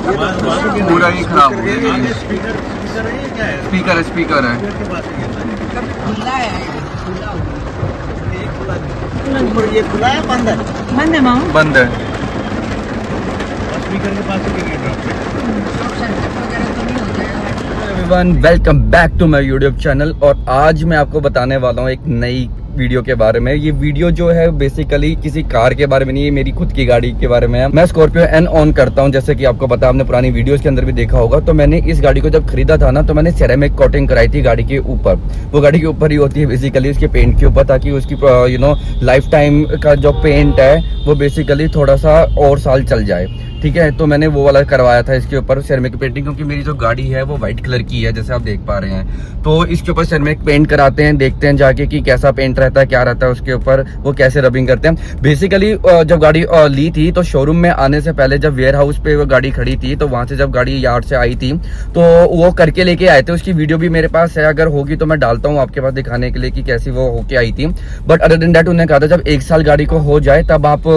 पूरा ही खराब हो गया। स्पीकर है ये खुला है बंद है? बंद है मामा। बंद है। Everyone welcome back to my YouTube channel. और आज मैं आपको बताने वाला हूँ एक नई वीडियो के बारे में। ये वीडियो जो है बेसिकली किसी कार के बारे में नहीं है, मेरी खुद की गाड़ी के बारे में है। मैं स्कॉर्पियो एन ऑन करता हूँ, जैसे कि आपको पता है, आपने पुरानी वीडियोस के अंदर भी देखा होगा। तो मैंने इस गाड़ी को जब खरीदा था ना, तो मैंने सेरेमिक कोटिंग कराई थी गाड़ी के ऊपर। वो गाड़ी के ऊपर ही होती है बेसिकली, उसके पेंट के ऊपर, ताकि उसकी लाइफ टाइम का जो पेंट है वो बेसिकली थोड़ा सा और साल चल जाए। ठीक है, तो मैंने वो वाला करवाया था इसके ऊपर सेरेमिक पेंटिंग, क्योंकि मेरी जो गाड़ी है वो व्हाइट कलर की है, जैसे आप देख पा रहे हैं। तो इसके ऊपर सेरेमिक पेंट कराते हैं, देखते हैं जाके कि कैसा पेंट रहता है, क्या रहता है उसके ऊपर, वो कैसे रबिंग करते हैं। बेसिकली जब गाड़ी ली थी तो शोरूम में आने से पहले जब वेयर हाउस पे वो गाड़ी खड़ी थी, तो वहां से जब गाड़ी यार्ड से आई थी तो वो करके लेके आए थे। उसकी वीडियो भी मेरे पास है, अगर होगी तो मैं डालता हूँ आपके पास दिखाने के लिए कि कैसी वो होके आई थी। बट अदर देन दैट उन्होंने कहा था जब 1 साल गाड़ी को हो जाए तब आप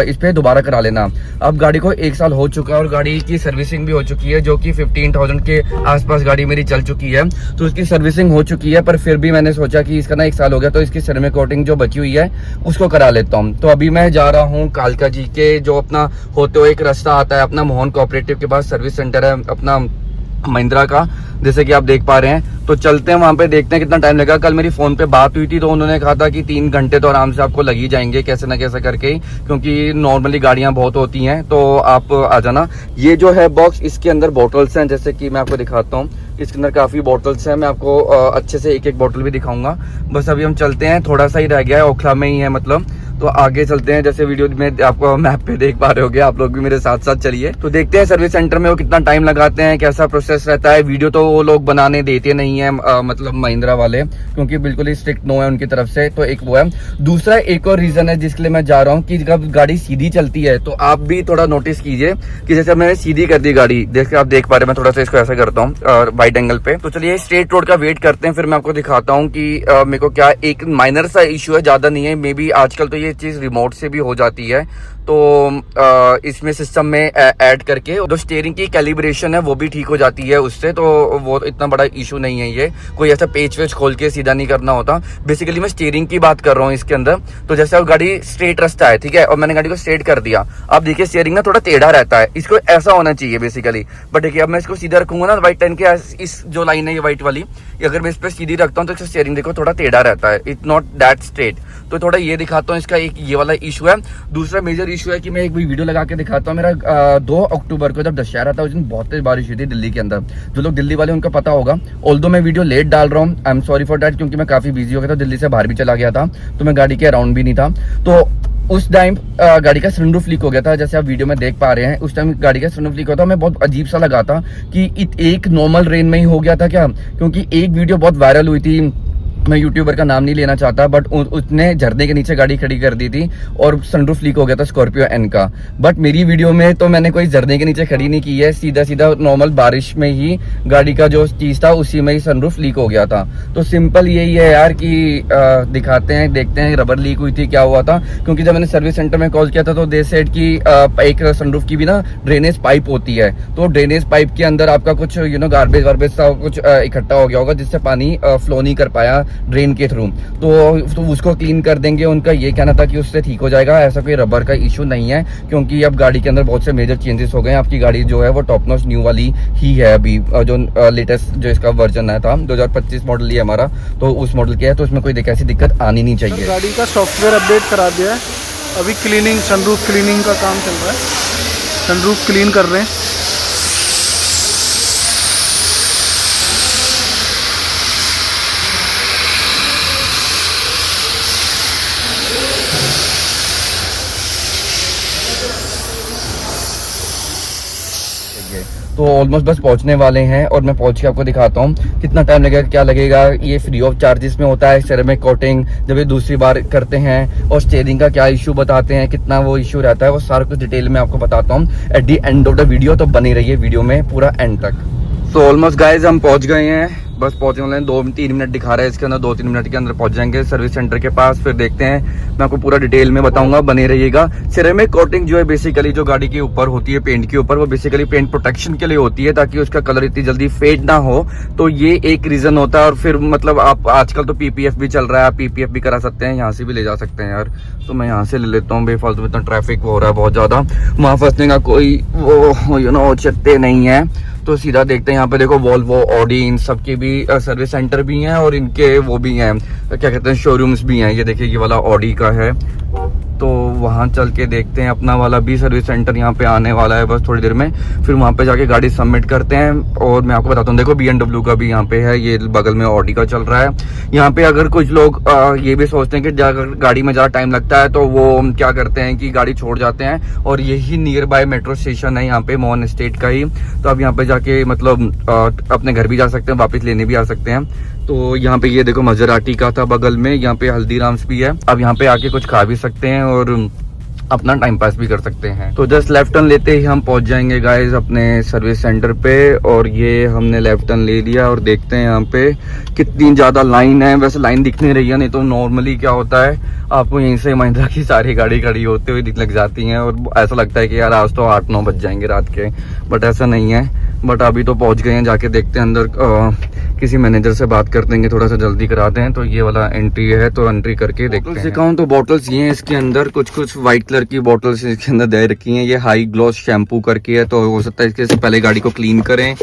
इस पे दोबारा करा लेना। अब गाड़ी को 1 साल हो चुका है और गाड़ी की सर्विसिंग भी हो चुकी है, जो कि 15,000 के आसपास गाड़ी मेरी चल चुकी है। तो उसकी सर्विसिंग हो चुकी है, पर फिर भी मैंने सोचा कि इसका ना 1 साल हो गया तो इसकी सेरेमिक कोटिंग जो बची हुई है उसको करा लेता हूँ। तो अभी मैं जा रहा हूँ कालका जी के, जो अपना होते हुए एक रास्ता आता है अपना मोहन कोऑपरेटिव के पास, सर्विस सेंटर है अपना महिंद्रा का, जैसे कि आप देख पा रहे हैं। तो चलते हैं वहां पे, देखते हैं कितना टाइम लगेगा। कल मेरी फोन पे बात हुई थी तो उन्होंने कहा था कि 3 घंटे तो आराम से आपको लग ही जाएंगे, कैसे ना कैसे करके ही, क्योंकि नॉर्मली गाड़ियां बहुत होती हैं। तो आप आ जाना। ये जो है बॉक्स, इसके अंदर बॉटल्स हैं, जैसे कि मैं आपको दिखाता हूँ। इसके अंदर काफी बॉटल्स हैं, मैं आपको अच्छे से एक एक बॉटल भी दिखाऊंगा। बस अभी हम चलते हैं, थोड़ा सा ही रह गया है, ओखला में ही है मतलब। तो आगे चलते हैं, जैसे वीडियो में आपको मैप पे देख पा रहे होगे, आप लोग भी मेरे साथ साथ चलिए। तो देखते हैं सर्विस सेंटर में वो कितना टाइम लगाते हैं, कैसा प्रोसेस रहता है। वीडियो तो वो लोग बनाने देते नहीं है, मतलब महिंद्रा वाले, क्योंकि बिल्कुल ही स्ट्रिक्ट नो है उनकी तरफ से। तो एक वो है। दूसरा एक और रीजन है जिसके लिए मैं जा रहा हूँ कि जब गाड़ी सीधी चलती है तो आप भी थोड़ा नोटिस कीजिए कि जैसे मैंने सीधी कर दी गाड़ी, जैसे आप देख पा रहे हैं, मैं थोड़ा सा इसको ऐसा करता हूँ वाइड एंगल पे। तो चलिए स्ट्रेट रोड का वेट करते हैं, फिर मैं आपको दिखाता हूँ कि मेरे को क्या एक माइनर सा इश्यू है, ज्यादा नहीं है। मे बी आजकल तो ये चीज रिमोट से भी हो जाती है, तो इसमें सिस्टम में ऐड करके जो स्टीयरिंग की कैलिब्रेशन है वो भी ठीक हो जाती है उससे। तो वो इतना बड़ा इशू नहीं है, ये कोई ऐसा पेच वेच खोल के सीधा नहीं करना होता। बेसिकली मैं स्टीयरिंग की बात कर रहा हूँ इसके अंदर। तो जैसे अब गाड़ी स्ट्रेट रास्ता है, ठीक है, और मैंने गाड़ी को स्ट्रेट कर दिया। अब देखिए स्टीयरिंग ना थोड़ा टेढ़ा रहता है, इसको ऐसा होना चाहिए बेसिकली। बट देखिए अब मैं इसको सीधा रखूंगा ना, व्हाइट टेन के इस जो लाइन है ये व्हाइट वाली, अगर मैं इस पर सीधी रखता हूँ तो इसका स्टीयरिंग देखो थोड़ा टेढ़ा रहता है, इट्स नॉट दैट स्ट्रेट। तो थोड़ा ये दिखाता हूँ, इसका एक ये वाला इशू है। दूसरा मेजर इशू है कि मैं एक वीडियो लगा के दिखाता हूँ। मेरा 2 अक्टूबर को जब दशहरा था, उस दिन बहुत तेज बारिश हुई थी दिल्ली के अंदर। जो लोग दिल्ली वाले उनको पता होगा। ऑल्दो मैं वीडियो लेट डाल रहा हूँ, I am sorry for that, क्योंकि मैं काफी बिजी हो गया था, दिल्ली से बाहर भी चला गया था, तो मैं गाड़ी के अराउंड भी नहीं था। तो उस टाइम गाड़ी का सनरूफ लीक हो गया था, जैसे आप वीडियो में देख पा रहे हैं। उस टाइम गाड़ी का सनरूफ लीक हुआ था, मैं बहुत अजीब सा लगा था कि एक नॉर्मल रेन में ही हो गया था क्या, क्योंकि एक वीडियो बहुत वायरल हुई थी, मैं यूट्यूबर का नाम नहीं लेना चाहता, बट उसने झरने के नीचे गाड़ी खड़ी कर दी थी और सनरूफ लीक हो गया था स्कॉर्पियो एन का। बट मेरी वीडियो में तो मैंने कोई झरने के नीचे खड़ी नहीं की है, सीधा सीधा नॉर्मल बारिश में ही गाड़ी का जो चीज था उसी में ही सनरूफ लीक हो गया था। तो सिंपल यही है यार कि दिखाते हैं, देखते हैं रबर लीक हुई थी, क्या हुआ था। क्योंकि जब मैंने सर्विस सेंटर में कॉल किया था तो दे सेड की एक सनरूफ की भी ना ड्रेनेज पाइप होती है, तो ड्रेनेज पाइप के अंदर आपका कुछ गार्बेज वार्बेज सा कुछ इकट्ठा हो गया होगा, जिससे पानी फ्लो नहीं कर पाया ड्रेन के थ्रू। तो उसको क्लीन कर देंगे, उनका ये कहना था कि उससे ठीक हो जाएगा। ऐसा कोई रबर का इशू नहीं है, क्योंकि अब गाड़ी के अंदर बहुत से मेजर चेंजेस हो गए हैं। आपकी गाड़ी जो है वो टॉप नॉच न्यू वाली ही है अभी, जो लेटेस्ट जो इसका वर्जन है था 2025 मॉडल ही है हमारा, तो उस मॉडल के है। तो उसमें कोई ऐसी दिक्कत आनी नहीं चाहिए। गाड़ी का सॉफ्टवेयर अपडेट करा दिया है, अभी क्लीनिंग, सनरूफ क्लीनिंग का काम चल रहा है, सनरूफ क्लीन कर रहे हैं। तो ऑलमोस्ट बस पहुंचने वाले हैं और मैं पहुंच के आपको दिखाता हूँ कितना टाइम लगेगा, क्या लगेगा। ये फ्री ऑफ चार्जेस में होता है सेरेमिक कोटिंग, जब ये दूसरी बार करते हैं। और स्टीयरिंग का क्या इशू बताते हैं, कितना वो इशू रहता है, वो सारा कुछ डिटेल में आपको बताता हूँ at the end of the video. तो बनी रहिए वीडियो में पूरा एंड तक। तो ऑलमोस्ट गाइज हम पहुंच गए हैं बस पहुंचने वाले हैं, 2-3 मिनट दिखा रहा है इसके अंदर, 2-3 मिनट के अंदर पहुंच जाएंगे सर्विस सेंटर के पास। फिर देखते हैं, मैं आपको पूरा डिटेल में बताऊंगा, बने रहिएगा। सिरेमिक कोटिंग जो है बेसिकली जो गाड़ी के ऊपर होती है पेंट के ऊपर, वो बेसिकली पेंट प्रोटेक्शन के लिए होती है ताकि उसका कलर इतनी जल्दी फेड ना हो। तो ये एक रीजन होता है। और फिर मतलब आप आजकल तो पीपीएफ भी चल रहा है, आप पीपीएफ भी करा सकते हैं, यहाँ से भी ले जा सकते हैं यार। तो मैं यहाँ से ले लेता हूँ, बेफालतू में इतना ट्रैफिक हो रहा है बहुत ज्यादा, वहां फंसने का कोई वो औचित्य नहीं है। तो सीधा देखते हैं, यहाँ पे देखो वोल्वो, ऑडी, इन सब के भी सर्विस सेंटर भी हैं और इनके वो भी हैं, क्या कहते हैं, शोरूम्स भी हैं। ये देखिए ये वाला ऑडी का है, तो वहाँ चल के देखते हैं। अपना वाला भी सर्विस सेंटर यहाँ पे आने वाला है बस थोड़ी देर में, फिर वहाँ पे जाके गाड़ी सबमिट करते हैं। और मैं आपको बताता हूँ, देखो BMW का भी यहाँ पे है, ये बगल में ऑडी का चल रहा है। यहाँ पे अगर कुछ लोग ये भी सोचते हैं कि अगर गाड़ी में ज़्यादा टाइम लगता है तो वो क्या करते हैं कि गाड़ी छोड़ जाते हैं, और यही नियर बाय मेट्रो स्टेशन है यहाँ पे, मोहन स्टेट का ही। तो आप यहाँ पे जाके मतलब अपने घर भी जा सकते हैं, वापस लेने भी आ सकते हैं। तो यहाँ पे ये देखो मजराटी का था बगल में, यहाँ पे हल्दीराम्स भी है। अब यहाँ पे आके कुछ खा भी सकते हैं और अपना टाइम पास भी कर सकते हैं। तो जस्ट लेफ्ट टर्न लेते ही हम पहुंच जाएंगे गाइस अपने सर्विस सेंटर पे। और ये हमने लेफ्ट टर्न ले लिया और देखते हैं यहाँ पे कितनी ज्यादा लाइन है। वैसे लाइन दिख नहीं रही है, नहीं तो नॉर्मली क्या होता है आपको यहीं से महिंद्रा की सारी गाड़ी खड़ी होते हुए दिख लग जाती हैं और ऐसा लगता है कि यार आज तो 8-9 बज जाएंगे रात के, बट ऐसा नहीं है। बट अभी तो पहुंच गए हैं, जाके देखते हैं अंदर, किसी मैनेजर से बात कर देंगे, थोड़ा सा जल्दी करा दें। तो ये वाला एंट्री है, तो एंट्री करके देखते हैं। दिखाऊं तो बॉटल्स ये हैं इसके अंदर, कुछ व्हाइट कलर की बॉटल्स इसके अंदर दे रखी हैं। ये हाई ग्लॉस शैम्पू करके है, तो हो सकता है इसके से पहले गाड़ी को क्लीन करें।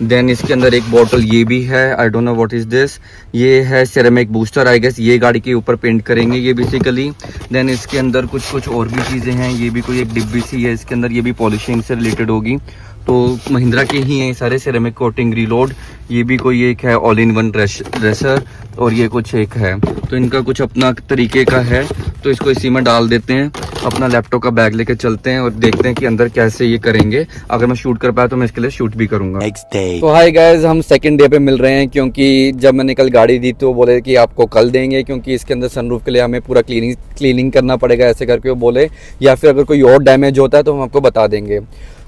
देन इसके अंदर एक बॉटल ये भी है, I don't know what is this, ये है सिरेमिक बूस्टर, आई गेस ये गाड़ी के ऊपर पेंट करेंगे ये बेसिकली। देन इसके अंदर कुछ और भी चीजें हैं, ये भी कोई एक डिब्बी सी है इसके अंदर, ये भी पॉलिशिंग से रिलेटेड होगी। तो महिंद्रा के ही हैं सारे, सिरेमिक कोटिंग रीलोड, ये भी कोई एक है, ऑल इन वन ड्रेसर, और ये कुछ एक है। तो इनका कुछ अपना तरीके का है, तो इसको इसी में डाल देते हैं। अपना लैपटॉप का बैग लेके चलते हैं और देखते हैं कि अंदर कैसे ये करेंगे। अगर मैं शूट कर पाया तो मैं इसके लिए शूट भी करूंगा। तो हाय गाइस, हम सेकंड डे पे मिल रहे हैं, क्योंकि जब मैंने कल गाड़ी दी तो बोले कि आपको कल देंगे, क्योंकि इसके अंदर सनरूफ के लिए हमें पूरा क्लीनिंग करना पड़ेगा, ऐसे करके वो बोले, या फिर अगर कोई और डैमेज होता है तो हम आपको बता देंगे।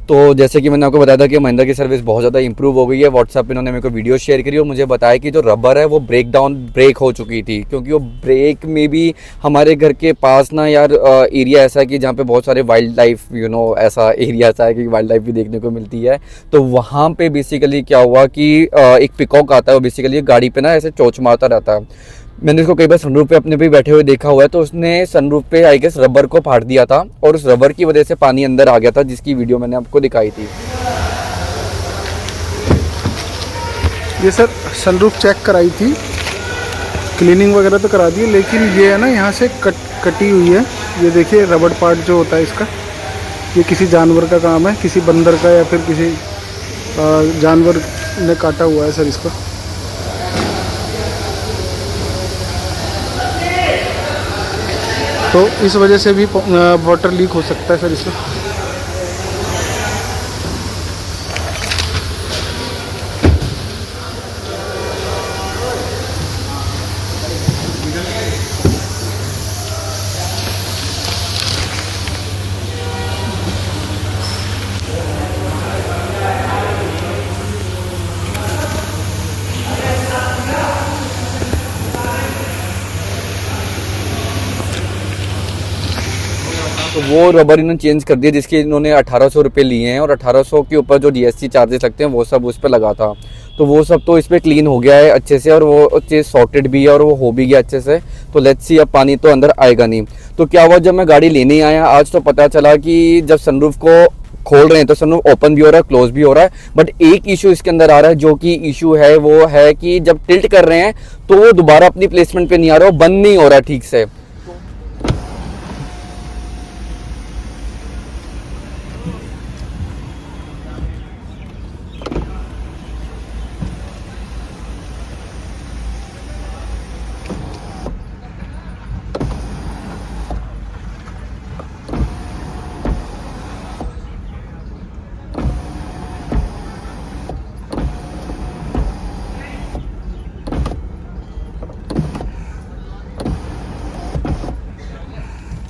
तो जैसे कि मैंने आपको बताया था कि महिंद्रा की सर्विस बहुत ज़्यादा इंप्रूव हो गई है। व्हाट्सएप पे इन्होंने मेरे को वीडियो शेयर करी और मुझे बताया कि जो रबर है वो ब्रेक हो चुकी थी, क्योंकि वो ब्रेक में भी हमारे घर के पास ना यार एरिया ऐसा है कि जहाँ पे बहुत सारे वाइल्ड लाइफ ऐसा एरिया ऐसा है कि वाइल्ड लाइफ भी देखने को मिलती है। तो वहाँ पे बेसिकली क्या हुआ कि एक पिकॉक आता है, वो बेसिकली गाड़ी पे ना ऐसे चोंच मारता रहता है। मैंने इसको कई बार सनरूफ पे अपने भी बैठे हुए देखा हुआ है, तो उसने सनरूफ पे आई गेस रबर को फाड़ दिया था और उस रबर की वजह से पानी अंदर आ गया था, जिसकी वीडियो मैंने आपको दिखाई थी। ये सर सनरूफ चेक कराई थी, क्लीनिंग वगैरह तो करा दी, लेकिन ये है ना यहाँ से कटी हुई है। ये देखिए रबर पार्ट जो होता है इसका, ये किसी जानवर का काम है, किसी बंदर का या फिर किसी जानवर ने काटा हुआ है सर इसको। तो इस वजह से भी वाटर लीक हो सकता है सर इसमें। तो वो रबर इन्होंने चेंज कर दिया, जिसके इन्होंने 1800 रुपये लिए हैं, और 1800 के ऊपर जो GST चार्जेस लगते हैं वो सब उस पर लगा था। तो वो सब तो इस पर क्लीन हो गया है अच्छे से, और वो चीज़ सॉर्टेड भी है और वो हो भी गया अच्छे से। तो लेट्स सी, अब पानी तो अंदर आएगा नहीं। तो क्या हुआ, जब मैं गाड़ी लेने आया आज तो पता चला कि जब सनरूफ को खोल रहे हैं तो सनरूफ ओपन भी हो रहा है, क्लोज भी हो रहा है। बट एक इशू इसके अंदर आ रहा है, जो कि इशू है वो है कि जब टिल्ट कर रहे हैं तो वो दोबारा अपनी प्लेसमेंट पे नहीं आ रहा, वो बंद नहीं हो रहा ठीक से।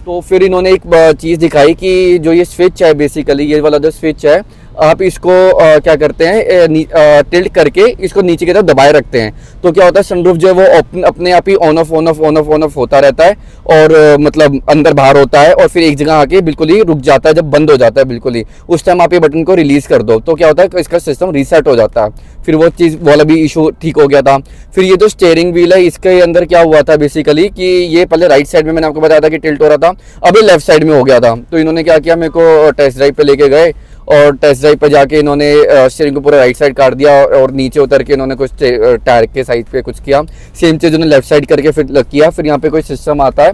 तो फिर इन्होंने एक चीज़ दिखाई कि जो ये स्विच है, बेसिकली ये वाला जो स्विच है आप इसको क्या करते हैं, टिल्ट करके इसको नीचे की तरफ दबाए रखते हैं, तो क्या होता है सनरूफ जो है वो अपने आप ही ऑन ऑफ होता रहता है और मतलब अंदर बाहर होता है और फिर एक जगह आके बिल्कुल ही रुक जाता है, जब बंद हो जाता है बिल्कुल ही, उस टाइम आप ये बटन को रिलीज कर दो तो क्या होता है इसका सिस्टम रीसेट हो जाता है। फिर वो चीज़ वाला भी इशू ठीक हो गया था। फिर ये जो स्टीयरिंग व्हील है इसके अंदर क्या हुआ था बेसिकली कि ये पहले राइट साइड में मैंने आपको बताया था कि टिल्ट हो रहा था, अभी लेफ्ट साइड में हो गया था। तो इन्होंने क्या किया, मेरे को टेस्ट ड्राइव पे लेके गए और टेस्ट ड्राइव पे जाके इन्होंने स्टीयरिंग को पूरा राइट साइड काट दिया और नीचे उतर के इन्होंने कुछ टायर के साइड पे कुछ किया। सेम चीज़ उन्होंने लेफ्ट साइड करके फिर किया। फिर यहाँ पे कोई सिस्टम आता है,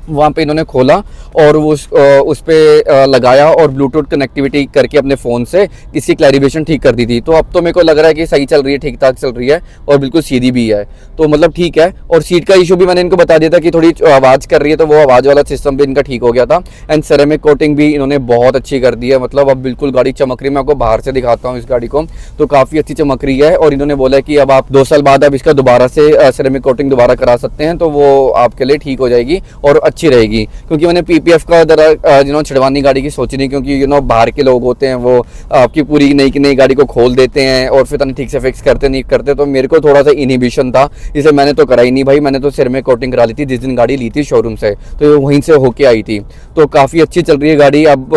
वहाँ पे इन्होंने खोला और वो उस पर लगाया और ब्लूटूथ कनेक्टिविटी करके अपने फ़ोन से इसकी क्लैरिफिकेशन ठीक कर दी थी। तो अब तो मेरे को लग रहा है कि सही चल रही है, ठीक ठाक चल रही है और बिल्कुल सीधी भी है, तो मतलब ठीक है। और सीट का इशू भी मैंने इनको बता दिया था कि थोड़ी आवाज़ कर रही है, तो वो आवाज़ वाला सिस्टम भी इनका ठीक हो गया था। एंड सेरेमिक कोटिंग भी इन्होंने बहुत अच्छी कर दी है, मतलब अब बिल्कुल गाड़ी चमक रही है। मैं आपको बाहर से दिखाता हूँ इस गाड़ी को, तो काफ़ी अच्छी चमक रही है। और इन्होंने बोला कि अब आप 2 साल बाद आप इसका दोबारा से सेरेमिक कोटिंग दोबारा करा सकते हैं, तो वो आपके लिए ठीक हो जाएगी और अच्छी रहेगी। क्योंकि मैंने पीपीएफ का जरा छिड़वानी गाड़ी की सोची नहीं, क्योंकि बाहर के लोग होते हैं वो आपकी पूरी नई गाड़ी को खोल देते हैं और फिर ठीक से फिक्स करते नहीं करते, तो मेरे को थोड़ा सा इनहिबिशन था, इसलिए मैंने तो कराई नहीं भाई। मैंने तो सिर में कोटिंग करा ली थी जिस दिन गाड़ी ली थी शोरूम से, तो ये वहीं से होके आई थी। तो काफ़ी अच्छी चल रही है गाड़ी अब,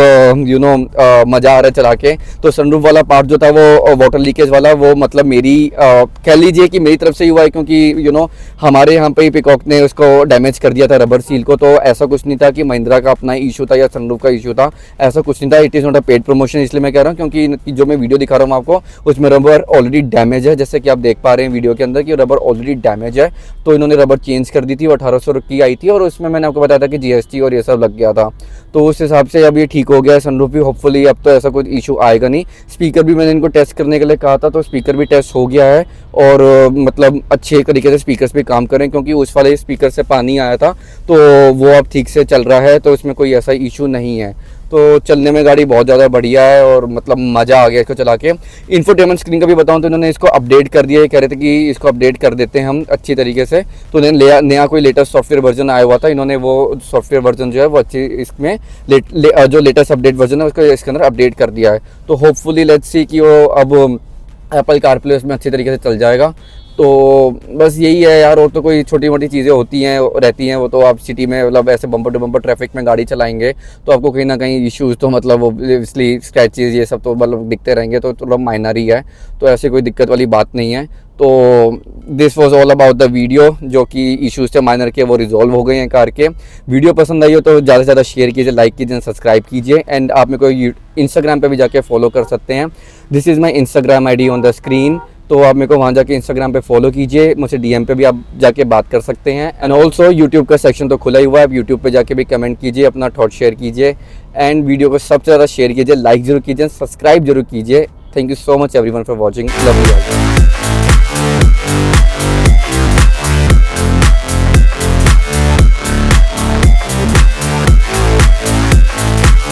मज़ा आ रहा है चला के। तो सनरूफ वाला पार्ट जो था वो वाटर लीकेज वाला, वो मतलब मेरी कह लीजिए कि मेरी तरफ से ही हुआ है, क्योंकि हमारे यहाँ पे पिकॉक ने उसको डैमेज कर दिया था रबर सील को। तो ऐसा कुछ नहीं था कि महिंद्रा का अपना इशू था या सनरूफ का इशू था, ऐसा कुछ नहीं था। It is not a paid promotion, इसलिए मैं कह रहा हूँ क्योंकि जो मैं वीडियो दिखा रहा हूँ आपको उसमें रबर ऑलरेडी डैमेज है, जैसे कि आप देख पा रहे हैं वीडियो के अंदर कि रबर ऑलरेडी डैमेज है। तो इन्होंने रबर चेंज कर दी थी, वो 1800 की आई थी और उसमें मैंने आपको बताया था कि जीएसटी और ये सब लग गया था। तो उस हिसाब से अब ये ठीक हो गया है सनरूफ भी, होपफुली अब तो ऐसा कोई इशू आएगा नहीं। स्पीकर भी मैंने इनको टेस्ट करने के लिए कहा था, तो स्पीकर भी टेस्ट हो गया है और मतलब अच्छे तरीके से स्पीकर्स भी काम करें, क्योंकि उस वाले स्पीकर से पानी आया था तो वो अब ठीक से चल रहा है, तो इसमें कोई ऐसा इशू नहीं है। तो चलने में गाड़ी बहुत ज़्यादा बढ़िया है और मतलब मज़ा आ गया इसको चला के। इंफोटेनमेंट स्क्रीन का भी बताऊं तो इन्होंने इसको अपडेट कर दिया है, कह रहे थे कि इसको अपडेट कर देते हैं हम अच्छी तरीके से। तो इन्होंने नया कोई लेटेस्ट सॉफ्टवेयर वर्जन आया हुआ था, इन्होंने वो सॉफ्टवेयर वर्जन जो है वो अच्छी इसमें जो लेटेस्ट अपडेट वर्जन है उसको इसके अंदर अपडेट कर दिया है। तो होपफुली लेट्स सी कि वो अब एप्पल कारप्ले उसमें अच्छी तरीके से चल जाएगा। तो बस यही है यार, और तो कोई छोटी मोटी चीज़ें होती हैं रहती हैं, वो तो आप सिटी में मतलब ऐसे बम्पर टू बम्पर ट्रैफिक में गाड़ी चलाएंगे तो आपको कहीं ना कहीं इश्यूज़ तो मतलब ओब्वियसली स्क्रैचेज ये सब तो मतलब दिखते रहेंगे, तो थोड़ा माइनर ही है, तो ऐसे कोई दिक्कत वाली बात नहीं है। तो this was all about the video, जो कि इश्यूज़ थे माइनर के वो रिजॉल्व हो गए हैं कार के। वीडियो पसंद आई हो तो ज़्यादा से ज़्यादा शेयर कीजिए, लाइक कीजिए, सब्सक्राइब कीजिए। एंड आप मेरे को इंस्टाग्राम पे भी जाके फॉलो कर सकते हैं, this is my Instagram ID on the screen. तो आप मेरे को वहाँ जाके इंस्टाग्राम पे फॉलो कीजिए, मुझसे DM पे भी आप जाके बात कर सकते हैं। एंड ऑल्सो यूट्यूब का सेक्शन तो खुला ही हुआ है, आप यूट्यूब पे जाके भी कमेंट कीजिए, अपना थॉट शेयर कीजिए एंड वीडियो को सबसे ज़्यादा शेयर कीजिए, लाइक जरूर कीजिए, सब्सक्राइब जरूर कीजिए। Thank you so much everyone for watching, love you.